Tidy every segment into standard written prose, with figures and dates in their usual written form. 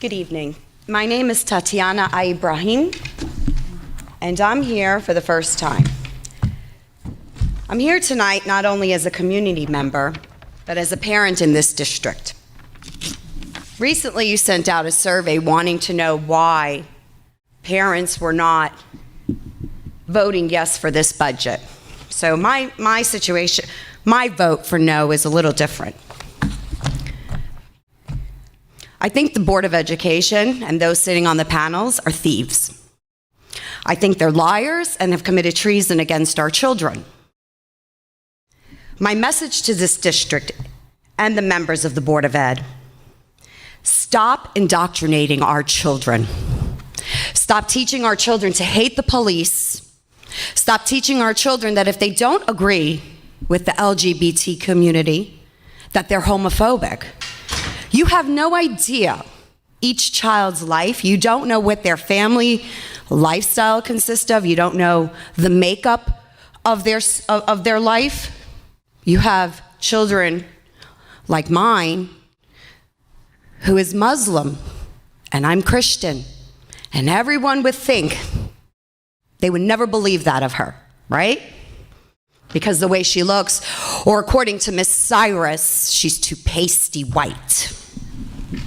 Good evening. My name is Tatiana Ibrahim, and I'm here for the first time. I'm here tonight not only as a community member, but as a parent in this district. Recently, you sent out a survey wanting to know why parents were not voting yes for this budget. So my situation, my vote for no is a little different. I think the Board of Education and those sitting on the panels are thieves. I think they're liars and have committed treason against our children. My message to this district and the members of the Board of Ed: stop indoctrinating our children. Stop teaching our children to hate the police. Stop teaching our children that if they don't agree with the LGBT community, that they're homophobic. You have no idea each child's life. You don't know what their family lifestyle consists of. You don't know the makeup of their life. You have children like mine who is Muslim, and I'm Christian, and everyone would think, they would never believe that of her, right? Because the way she looks, or according to Miss Cyrus, she's too pasty white.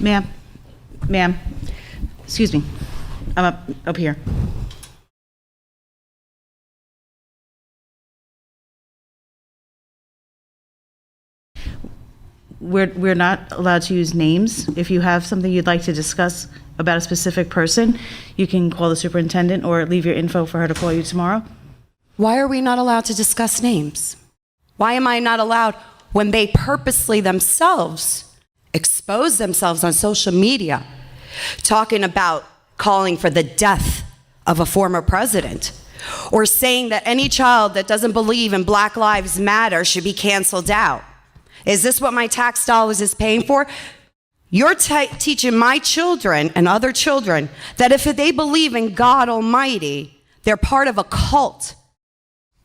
Ma'am, excuse me, I'm up here. We're not allowed to use names. If you have something you'd like to discuss about a specific person, you can call the superintendent or leave your info for her to call you tomorrow. Why are we not allowed to discuss names? Why am I not allowed when they purposely themselves expose themselves on social media, talking about calling for the death of a former president, or saying that any child that doesn't believe in Black Lives Matter should be canceled out? Is this what my tax dollars is paying for? You're teaching my children and other children that if they believe in God Almighty, they're part of a cult.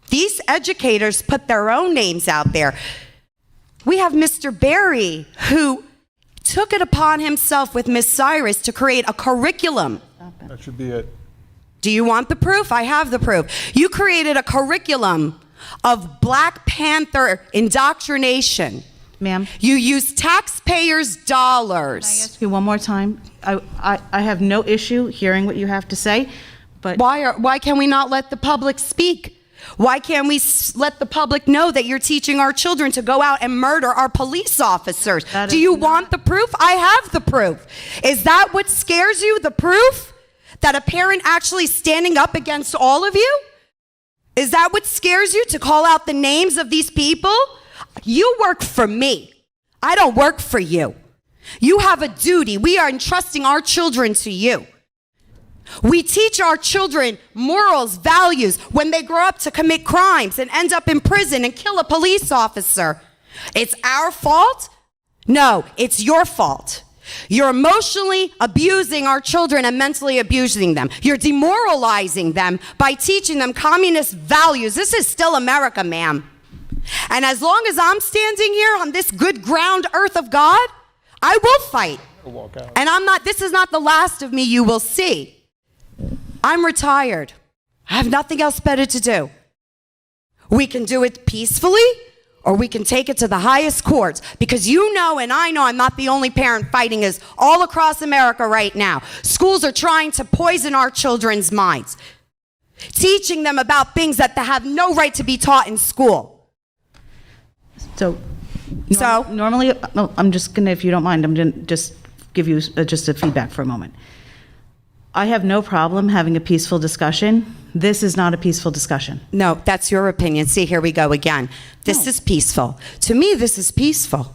These educators put their own names out there. We have Mr. Berry, who took it upon himself with Miss Cyrus to create a curriculum. That should be it. Do you want the proof? I have the proof. You created a curriculum of Black Panther indoctrination. Ma'am? You use taxpayers' dollars. Can I ask you one more time? I have no issue hearing what you have to say, but... Why can we not let the public speak? Why can't we let the public know that you're teaching our children to go out and murder our police officers? Do you want the proof? I have the proof. Is that what scares you, the proof? That a parent actually standing up against all of you? Is that what scares you, to call out the names of these people? You work for me. I don't work for you. You have a duty. We are entrusting our children to you. We teach our children morals, values, when they grow up to commit crimes and end up in prison and kill a police officer. It's our fault? No, it's your fault. You're emotionally abusing our children and mentally abusing them. You're demoralizing them by teaching them communist values. This is still America, ma'am. And as long as I'm standing here on this good ground earth of God, I will fight. And this is not the last of me you will see. I'm retired. I have nothing else better to do. We can do it peacefully, or we can take it to the highest courts, because you know and I know I'm not the only parent fighting this all across America right now. Schools are trying to poison our children's minds, teaching them about things that they have no right to be taught in school. Normally, I'm just gonna, if you don't mind, I'm gonna just give you just a feedback for a moment. I have no problem having a peaceful discussion. This is not a peaceful discussion. No, that's your opinion. See, here we go again. This is peaceful. To me, this is peaceful.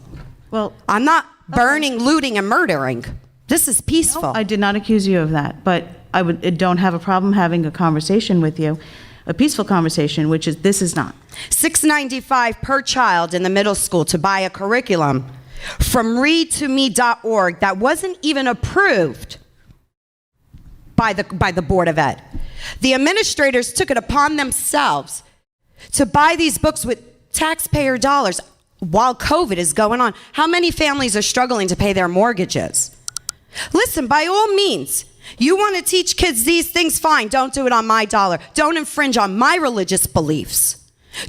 Well, I'm not burning, looting, and murdering. This is peaceful. No, I did not accuse you of that, but I don't have a problem having a conversation with you, a peaceful conversation, which is, this is not. $6.95 per child in the middle school to buy a curriculum from readtome.org that wasn't even approved by the Board of Ed. The administrators took it upon themselves to buy these books with taxpayer dollars while COVID is going on. How many families are struggling to pay their mortgages? Listen, by all means, you want to teach kids these things, fine. Don't do it on my dollar. Don't infringe on my religious beliefs.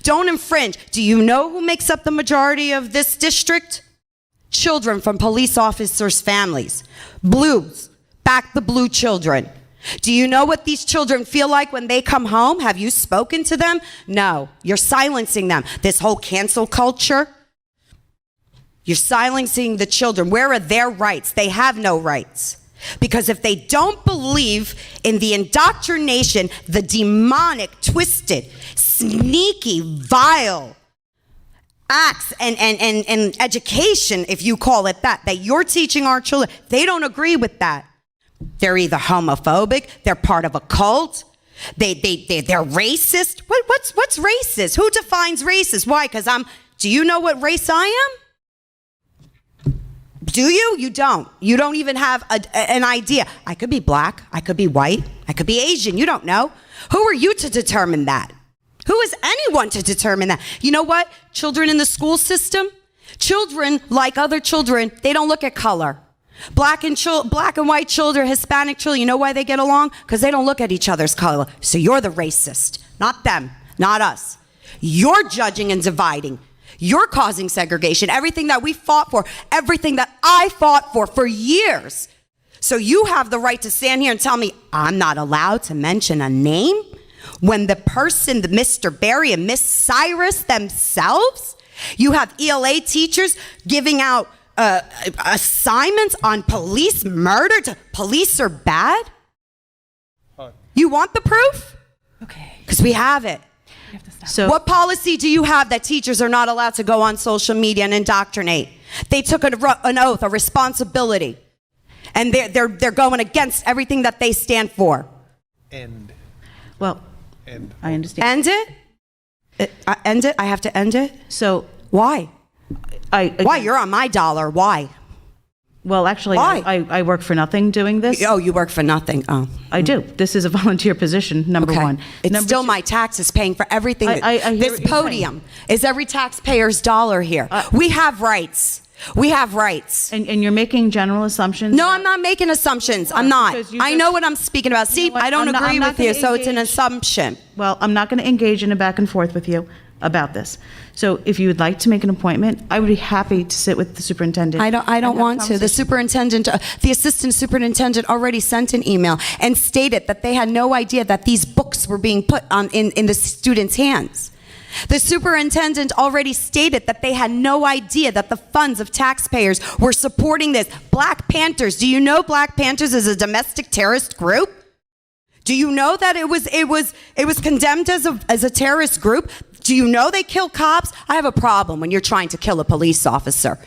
Don't infringe. Do you know who makes up the majority of this district? Children from police officers' families. Blues. Back the blue children. Do you know what these children feel like when they come home? Have you spoken to them? No. You're silencing them. This whole cancel culture, you're silencing the children. Where are their rights? They have no rights. Because if they don't believe in the indoctrination, the demonic, twisted, sneaky, vile acts and education, if you call it that you're teaching our children, they don't agree with that. They're either homophobic, they're part of a cult, they're racist. What's racist? Who defines racist? Why? Because do you know what race I am? Do you? You don't. You don't even have an idea. I could be black, I could be white, I could be Asian, you don't know. Who are you to determine that? Who is anyone to determine that? You know what? Children in the school system, children like other children, they don't look at color. Black and white children, Hispanic children, you know why they get along? Because they don't look at each other's color. So you're the racist, not them, not us. You're judging and dividing. You're causing segregation. Everything that we fought for, everything that I fought for years. So you have the right to stand here and tell me I'm not allowed to mention a name when the person, the Mr. Barry and Miss Cyrus themselves, you have ELA teachers giving out assignments on police murder. Police are bad? You want the proof? Okay. Because we have it. So What policy do you have that teachers are not allowed to go on social media and indoctrinate? They took an oath, a responsibility, and they're going against everything that they stand for. well, And I understand. End it? End it? I have to end it? So Why? Why? Why? You're on my dollar. Why? Well, actually, Why? I work for nothing doing this. Oh, you work for nothing. Oh. I do. This is a volunteer position, number Okay. one. It's Number still two- my taxes paying for everything. I hear This what you're podium is every taxpayer's dollar here. We have rights. We have rights. And you're making general assumptions. No, I'm not making assumptions. I'm not. because you I just- know what I'm speaking about. See, know what? I don't I'm not- agree I'm not with you, gonna so it's an engage. assumption. Well, I'm not going to engage in a back and forth with you about this. So if you would like to make an appointment, I would be happy to sit with the superintendent. I don't and have want to. The conversation. superintendent, the assistant superintendent already sent an email and stated that they had no idea that these books were being put in the students' hands. The superintendent already stated that they had no idea that the funds of taxpayers were supporting this. Black Panthers, do you know Black Panthers is a domestic terrorist group? Do you know that it was condemned as a terrorist group? Do you know they kill cops? I have a problem when you're trying to kill a police officer.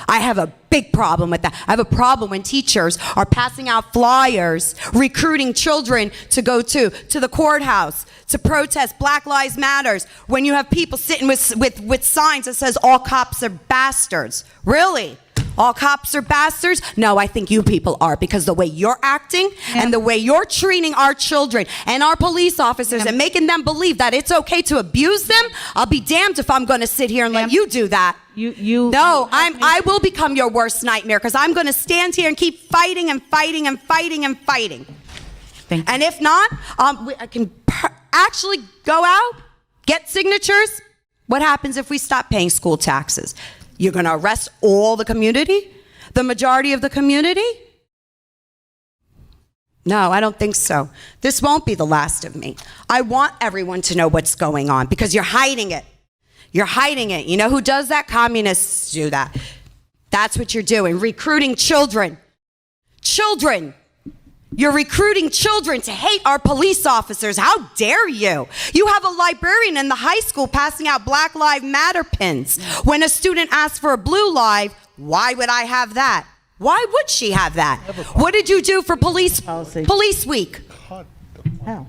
I have a big problem with that. I have a problem when teachers are passing out flyers, recruiting children to go to the courthouse, to protest Black Lives Matters, when you have people sitting with signs that says all cops are bastards. Really? All cops are bastards? No, I think you people are, because the way you're acting and the way you're treating our children and our police officers and making them believe that it's okay to abuse them, I'll be damned if I'm going to sit here and let you do that. No, I will become your worst nightmare, because I'm going to stand here and keep fighting and fighting and fighting and fighting. Thank you. And if not, I can actually go out, get signatures. What happens if we stop paying school taxes? You're going to arrest all the community? The majority of the community? No, I don't think so. This won't be the last of me. I want everyone to know what's going on, because you're hiding it. You're hiding it. You know who does that? Communists do that. That's what you're doing, recruiting children. Children. You're recruiting children to hate our police officers. How dare you? You have a librarian in the high school passing out Black Lives Matter pins. When a student asks for a blue live, why would I have that? Why would she have that? What did you do for police week? How?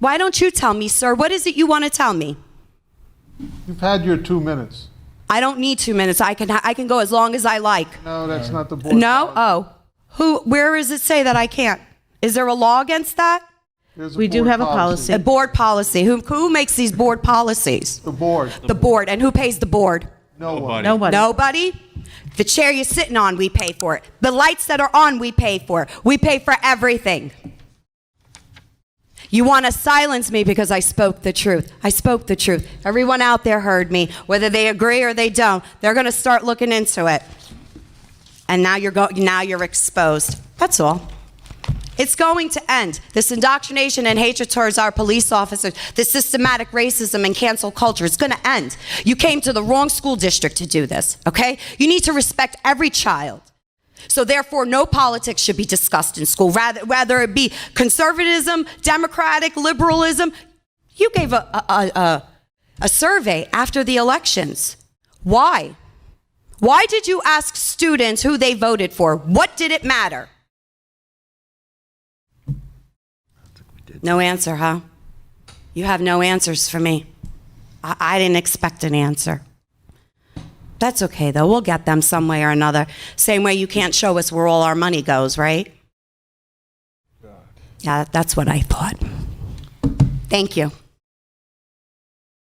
Why don't you tell me, sir? What is it you want to tell me? You've had your 2 minutes. I don't need 2 minutes. I can go as long as I like. No, that's not the board. No? policy. Oh. Where does it say that I can't? Is there a law against that? There's a We do board have a policy. A board policy. Who makes these board policies? The board. The board. And who pays the board? No one. Nobody. Nobody? The chair you're sitting on, we pay for it. The lights that are on, we pay for it. We pay for everything. You want to silence me because I spoke the truth. I spoke the truth. Everyone out there heard me. Whether they agree or they don't, they're going to start looking into it. And now you're exposed. That's all. It's going to end. This indoctrination and hatred towards our police officers, this systematic racism and cancel culture is going to end. You came to the wrong school district to do this, okay? You need to respect every child. So therefore, no politics should be discussed in school, whether it be conservatism, democratic, liberalism. You gave a survey after the elections. Why? Why did you ask students who they voted for? What did it matter? No answer, huh? You have no answers for me. I didn't expect an answer. That's okay, though. We'll get them some way or another. Same way you can't show us where all our money goes, right? Yeah, that's what I thought. Thank you.